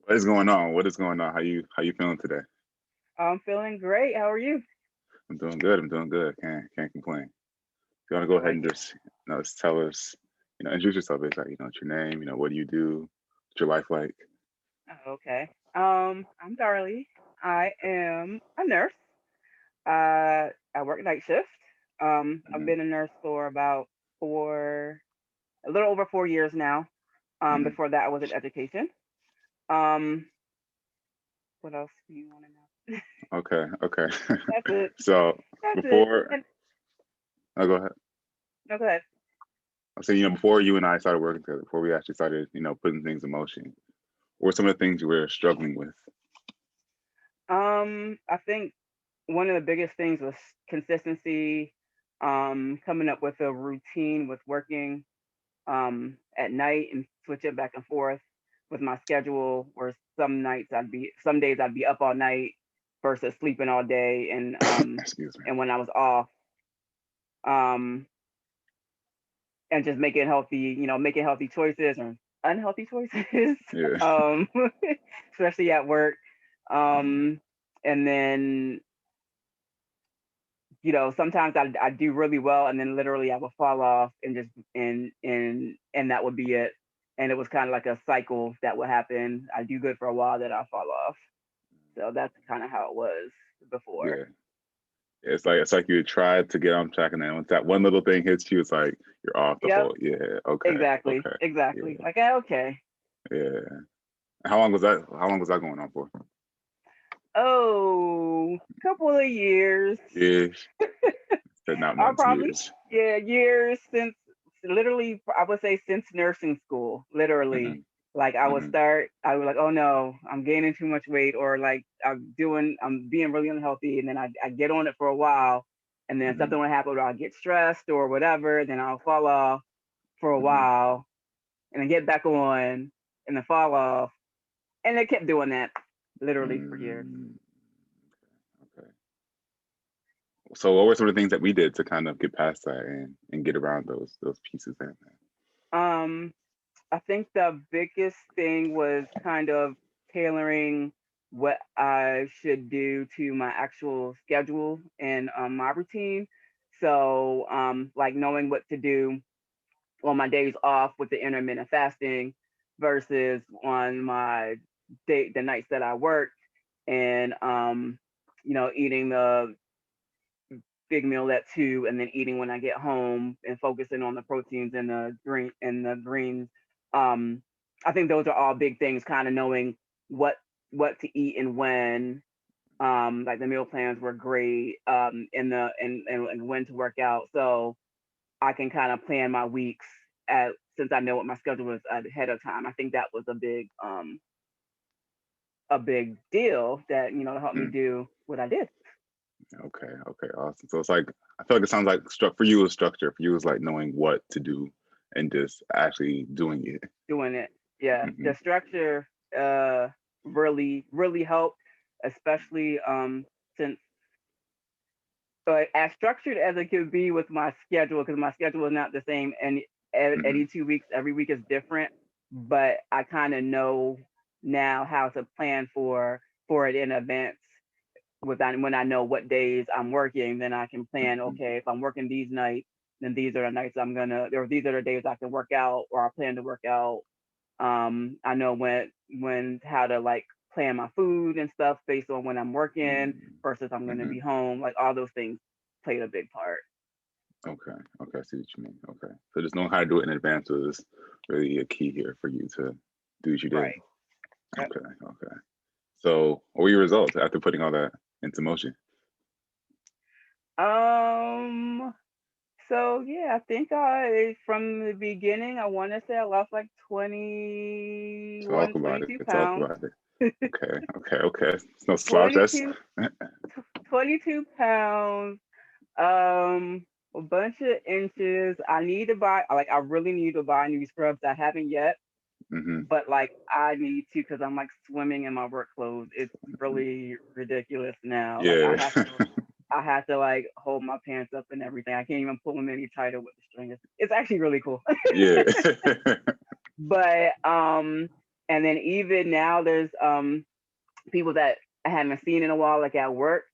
What is going on? What is going on? How you feeling today? I'm feeling great. How are you? I'm doing good. I'm doing good. Can't complain. If you want to go I ahead like and it. just just tell us, introduce yourself. It's like what's your name? What do you do? What's your life like? Okay. I'm Darley. I am a nurse. I work night shift. I've Hmm. been a nurse for about four, a little over 4 years now. Hmm. Before that, I was in education. Um, what else do you want to know? Okay. Okay. That's it. So That's it. before, And I'll go ahead. no, go ahead. I'm saying, before you and I started working together, before we actually started, putting things in motion, what were some of the things you were struggling with? I think one of the biggest things was consistency. Coming up with a routine with working at night and switch it back and forth with my schedule. Where some days I'd be up all night versus sleeping all day, Excuse me. and when I was off, um, and just making healthy choices or unhealthy choices, Yeah. um, especially at work. Mhm. Um, and then sometimes I do really well, and then literally I would fall off and just and that would be it. And it was kind of like a cycle that would happen. I do good for a while, then I fall off. So that's kind of how it was before. Yeah. It's like you tried to get on track, and then once that one little thing hits you, it's like you're off the Yep, whole. Yeah. Okay. exactly, Okay. exactly. Yeah. Like, okay. Yeah. How long was that going on for? Oh, couple of years. Years. Said not Or months, probably, years. yeah, years since, literally, I would say since nursing school, literally. Hmm. Like Hmm. I was like, oh no, I'm gaining too much weight, or like I'm being really unhealthy. And then I get on it for a while, and then Hmm. something will happen, or I'll get stressed or whatever, then I'll fall off for a Hmm. while, and then get back on, and then fall off. And they kept doing that literally for years. Mm, okay. So what were some of the things that we did to kind of get past that and get around those pieces in Um, I think the biggest thing was kind of tailoring what I should do to my actual schedule and my routine. So, like knowing what to do on my days off with the intermittent fasting versus on the nights that I work, and eating the big meal at 2, and then eating when I get home, and focusing on the proteins and the greens. Um, I think those are all big things. Kind of knowing what what to eat and when. Like the meal plans were great. And when to work out, so I can kind of plan my weeks at since I know what my schedule is ahead of time. I think that was a big deal that helped me there. do what I did. Okay, okay, awesome. So it's like I feel like it sounds like for you it was structure. For you it was like knowing what to do and just actually doing it. Doing it. Yeah, Hmm. the structure uh really really helped, especially since as structured as it could be with my schedule, because my schedule is not the same, and Hmm. any 2 weeks, every week is different. But I kind of know now how to plan for it in advance. When I know what days I'm working, then I can plan. Hmm. Okay, if I'm working these nights, then these are the nights or these are the days I can work out, or I plan to work out. I know when how to like plan my food and stuff based on when I'm working versus I'm going to Hmm. be home. Like all those things played a big part. Okay, okay, I see what you mean. Okay, so just knowing how to do it in advance was really a key here for you to do what you did. Right. Yep. Okay, okay. So what were your results after putting all that into motion? Um. So yeah, I think I from the beginning I want to say I lost like Talk 21, about twenty it. two Talk pounds. about it. Okay, okay, okay. It's no slouch. Twenty That's two, 22 pounds. A bunch of inches. I really need to buy new scrubs. I haven't yet, hmm. but like I need to because I'm like swimming in my work clothes. It's really ridiculous now. Like Yeah. I have to like hold my pants up and everything. I can't even pull them any tighter with the string. It's actually really cool. Yeah. But And then even now, there's people that I haven't seen in a while, like at work,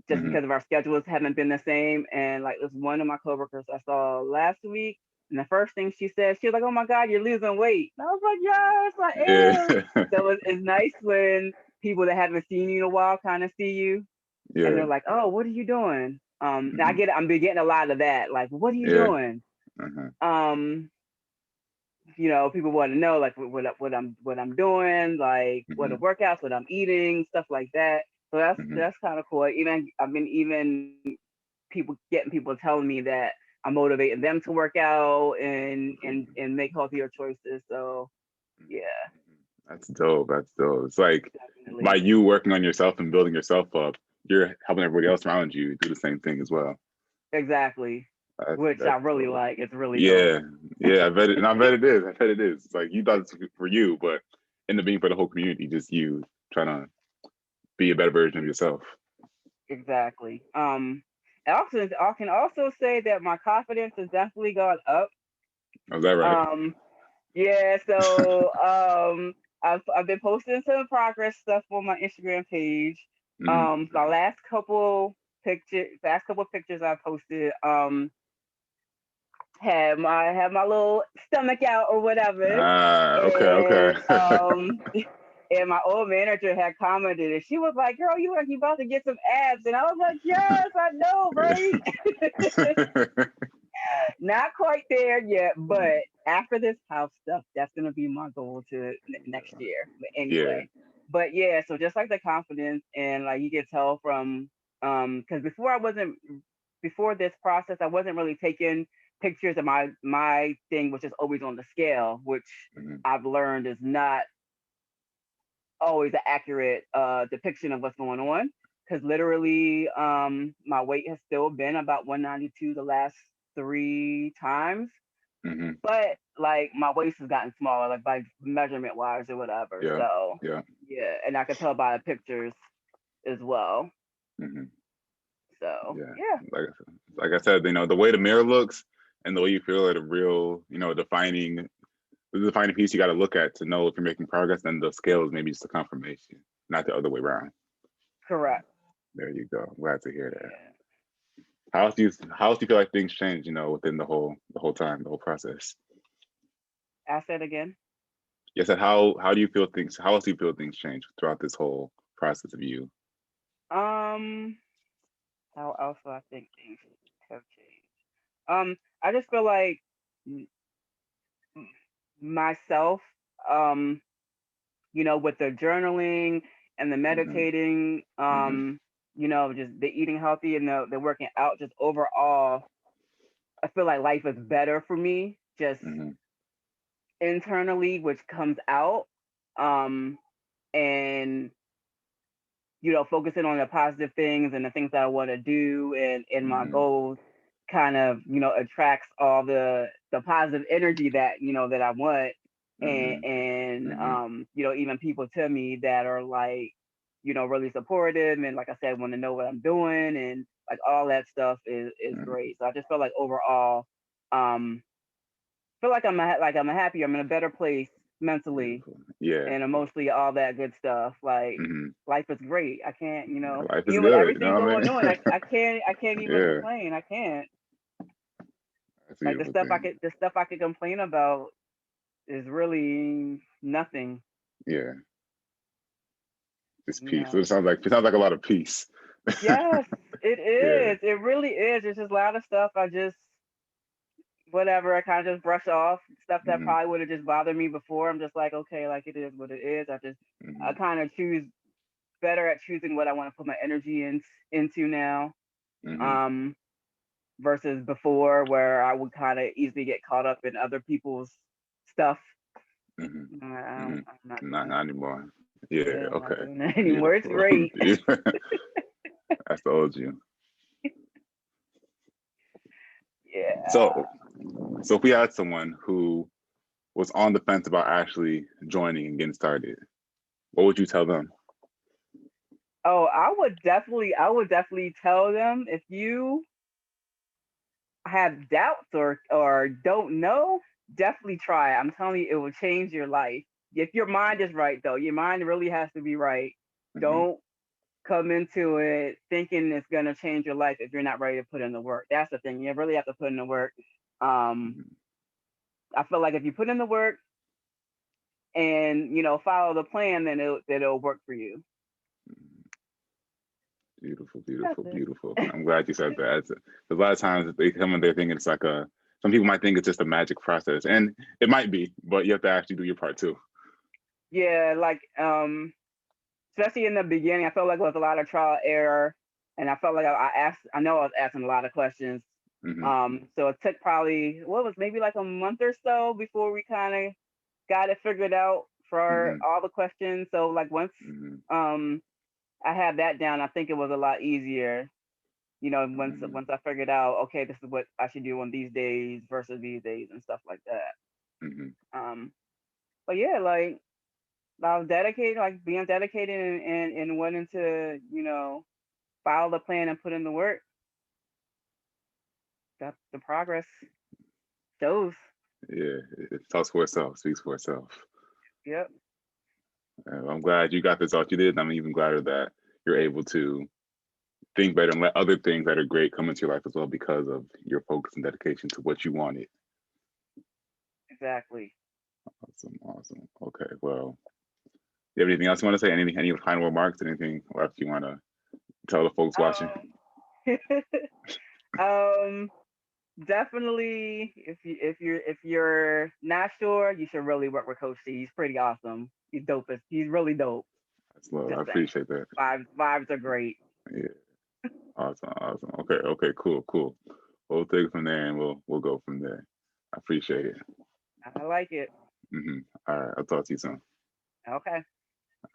just Hmm. because of our schedules haven't been the same. And like this one of my coworkers I saw last week, and the first thing she was like, "Oh my God, you're losing weight." And I was like, "Yes, I Yeah. am." So it's nice when people that haven't seen you in a while kind of see you, and Yeah. they're like, "Oh, what are you doing?" And Hmm. I'm getting a lot of that. Like, "What are you Yeah. doing?" Uh-huh. Um, people want to know like what I'm doing, like what the Hmm. workouts, what I'm eating, stuff like that. So Hmm. that's kind of cool. Even I've been even people telling me that I'm motivating them to work out and make healthier choices. So yeah, That's dope. That's dope. It's like by definitely, you working on yourself and building yourself up, you're helping everybody else around you do the same thing as well. exactly. Which I That's really dope. like. It's really dope. Yeah, yeah. I bet it, and I bet it is. I bet it is. It's like you thought it's for you, but ended up being for the whole community. Just you trying to be a better version of yourself. Exactly. I can also say that my confidence has definitely gone up. Oh, is that right? Um, Yeah, so I've been posting some progress stuff on my Instagram page. Hmm. My last couple pictures I posted had my little stomach out or whatever, Ah, okay, okay. and and my old manager had commented, and she was like, "Girl, you like you about to get some abs," and I was like, "Yes, I know, right?" Not quite there yet, but after this house stuff, that's gonna be my goal to next year. But Yeah. anyway, but yeah, so just like the confidence and like you can tell from because before this process, I wasn't really taking pictures of my thing, which is always on the scale, which Hmm. I've learned is not always an accurate depiction of what's going on. Because literally, my weight has still been about 192 the last 3 times, Hmm. but like my waist has gotten smaller, like by measurement wise or whatever. Yeah. So Yeah. yeah, and I could tell by the pictures as well. Hmm. So Yeah. yeah, Like I said, the way the mirror looks and the way you feel at a real, the defining piece you got to look at to know if you're making progress. Then the scale is maybe just a confirmation, not the other way around. correct. There you go. Glad to hear that. Yeah. How else do you feel like things change? Within the whole time, the whole process. I said again. Yes. And how do you feel things? How else do you feel things change throughout this whole process of you? Um, how else do I think things have changed? I just feel like m- myself, um, with the journaling and the Hmm. meditating, Hmm. just the eating healthy and the working out, just overall, I feel like life is better for me just Hmm. internally, which comes out. Um, and focusing on the positive things and the things that I want to do and my Hmm. goals kind of attracts all the positive energy that I want, and Hmm. and Hmm. even people to me that are like really supportive and like I said want to know what I'm doing and like all that stuff is great. So I just feel like overall, um feel like I'm happier, I'm in a better place mentally Beautiful. Yeah. and emotionally, all that good stuff. Like Hmm. life is great. I can't, Life is even with good. You everything know what I going on, mean? I can't even Yeah. complain. I can't. That's a Like beautiful thing. the stuff I could complain about is really nothing. Yeah. It's You peace. It know. sounds like a lot of peace. Yes, it Yeah. is. It really is. It's just a lot of stuff I just whatever. I kind of just brush off stuff that Hmm. probably would have just bothered me before. I'm just like, okay, like it is what it is. I Hmm. kind of choose better at choosing what I want to put my energy into now. Hmm. Um, versus before where I would kind of easily get caught up in other people's stuff. Hmm. Hmm. I'm not doing Not that. anymore. Yeah. Yeah, I'm not Okay. doing that anymore. It's Beautiful. great. That's the old you. Yeah. So, so if we had someone who was on the fence about actually joining and getting started, what would you tell them? Oh, I would definitely tell them if you have doubts or don't know, definitely try it. I'm telling you, it will change your life. if your mind is right though, your mind really has to be right. Hmm. Don't come into it thinking it's gonna change your life if you're not ready to put in the work. That's the thing. You really have to put in the work. Um, Hmm. I feel like if you put in the work and follow the plan, then it'll work for you. Beautiful, That's beautiful, it. beautiful. I'm glad you said that. A lot of times they come in there thinking it's like a. Some people might think it's just a magic process, and it might be, but you have to actually do your part too. Yeah, like especially in the beginning, I felt like it was a lot of trial error, and I felt like I know I was asking a lot of questions. Hmm. So it took probably what was maybe like a month or so before we kind of got it figured out for Hmm. all the questions. So like once Hmm. um I had that down, I think it was a lot easier. Once I figured out, okay, this is what I should do on these days versus these days and stuff like that. Hmm. Um, but yeah, like I was dedicated, like being dedicated and wanting to, follow the plan and put in the work. That the progress shows. Yeah, it talks for itself, speaks for itself. Yep, I'm glad you got this out you did. I'm even gladder that you're able to think better and let other things that are great come into your life as well because of your focus and dedication to what you wanted. exactly. Awesome, awesome. Okay, well, you have anything else you want to say? Anything, any final remarks? Anything left you want to tell the folks watching? um, definitely. If you're not sure, you should really work with Coach C. He's pretty awesome. He's dope. He's really dope. That's love. I Just saying. appreciate that. Vibes are great. Yeah, awesome, awesome. Okay, okay, cool, cool. We'll take it from there, and we'll go from there. I appreciate it. I like it. All right, I'll talk to you soon. Okay.